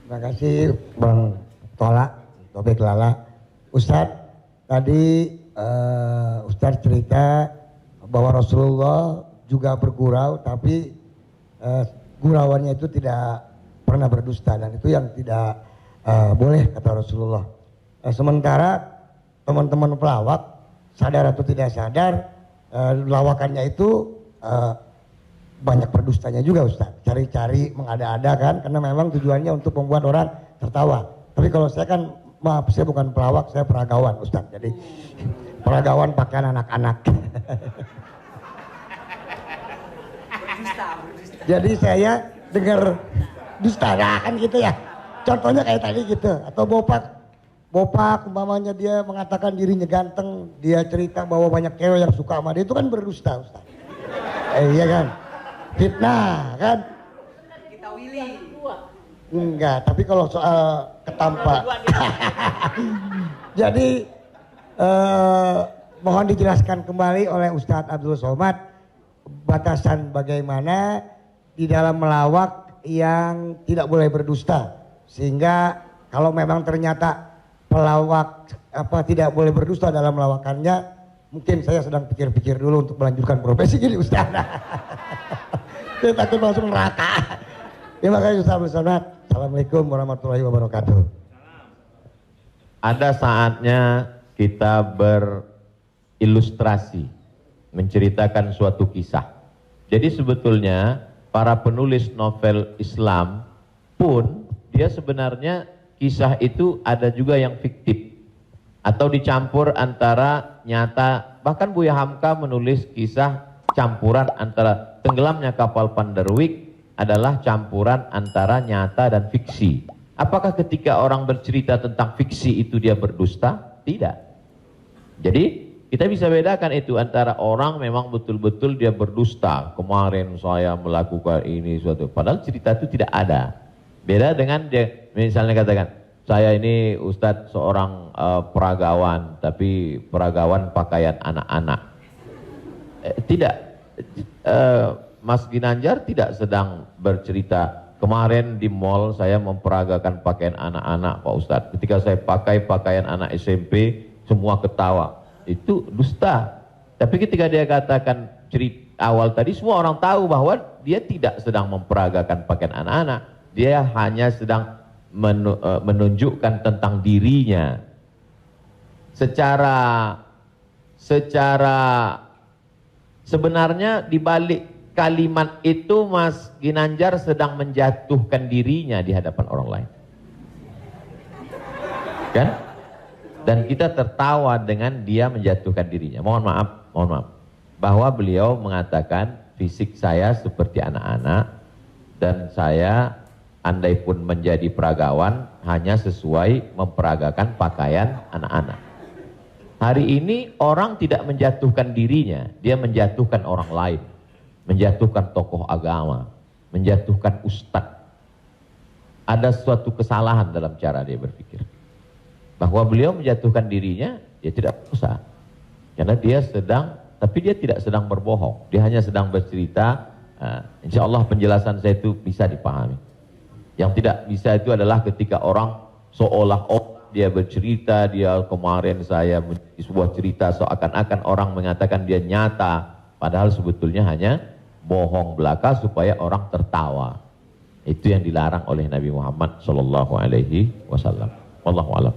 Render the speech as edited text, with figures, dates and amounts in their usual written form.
Terima kasih Bang Tola, Tobek Lala. Ustadz, tadi Ustadz cerita bahwa Rasulullah juga bergurau, tapi gurauannya itu tidak pernah berdusta, dan itu yang tidak boleh kata Rasulullah. Sementara teman-teman pelawak, sadar atau tidak sadar, lawakannya itu banyak berdustanya juga Ustaz. Cari-cari mengada-ada kan, karena memang tujuannya untuk membuat orang tertawa. Tapi kalau saya kan, maaf, saya bukan pelawak, saya peragawan Ustaz. Jadi peragawan pakaian anak-anak. Jadi saya dengar dusta kan gitu ya. Contohnya kayak tadi gitu. Atau Bopak umpamanya dia mengatakan dirinya ganteng, dia cerita bahwa banyak cewek yang suka sama dia, itu kan berdusta Ustaz. Iya kan? Fitnah kan? Kita Willy. Enggak, tapi kalau soal ketampak. Jadi mohon dijelaskan kembali oleh Ustadz Abdul Somad batasan bagaimana di dalam melawak yang tidak boleh berdusta, sehingga kalau memang ternyata pelawak tidak boleh berdusta dalam melawakannya, mungkin saya sedang pikir-pikir dulu untuk melanjutkan profesi ini Ustadz. Saya takut masuk neraka. Terima kasih Ustaz Abdul Somad. Assalamualaikum warahmatullahi wabarakatuh. Ada saatnya kita berilustrasi, menceritakan suatu kisah. Jadi sebetulnya para penulis novel Islam pun dia sebenarnya kisah itu ada juga yang fiktif atau dicampur antara nyata. Bahkan Buya Hamka menulis kisah campuran antara tenggelamnya kapal Panderwick adalah campuran antara nyata dan fiksi. Apakah ketika orang bercerita tentang fiksi itu dia berdusta? Tidak. Jadi kita bisa bedakan itu antara orang memang betul-betul dia berdusta. Kemarin saya melakukan ini suatu. Padahal cerita itu tidak ada. Beda dengan dia misalnya katakan, saya ini Ustadz seorang peragawan, tapi peragawan pakaian anak-anak. Tidak. Mas Ginanjar tidak sedang bercerita, kemarin di mall saya memperagakan pakaian anak-anak Pak Ustadz. Ketika saya pakai pakaian anak SMP, semua ketawa. Itu dusta. Tapi ketika dia katakan cerita awal tadi, semua orang tahu bahwa dia tidak sedang memperagakan pakaian anak-anak. Dia hanya sedang menunjukkan tentang dirinya. Secara sebenarnya di balik kalimat itu Mas Ginanjar sedang menjatuhkan dirinya di hadapan orang lain. Kan? Dan kita tertawa dengan dia menjatuhkan dirinya. Mohon maaf. Bahwa beliau mengatakan fisik saya seperti anak-anak dan saya andai pun menjadi peragawan hanya sesuai memperagakan pakaian anak-anak. Hari ini orang tidak menjatuhkan dirinya, dia menjatuhkan orang lain. Menjatuhkan tokoh agama, menjatuhkan ustadz. Ada suatu kesalahan dalam cara dia berpikir. Bahwa beliau menjatuhkan dirinya, dia tidak usah. Karena dia tapi dia tidak sedang berbohong. Dia hanya sedang bercerita, insya Allah penjelasan saya itu bisa dipahami. Yang tidak bisa itu adalah ketika orang seolah-olah dia bercerita, dia kemarin saya menjadi sebuah cerita seakan-akan orang mengatakan dia nyata. Padahal sebetulnya hanya bohong belaka supaya orang tertawa. Itu yang dilarang oleh Nabi Muhammad SAW. Wallahu a'lam.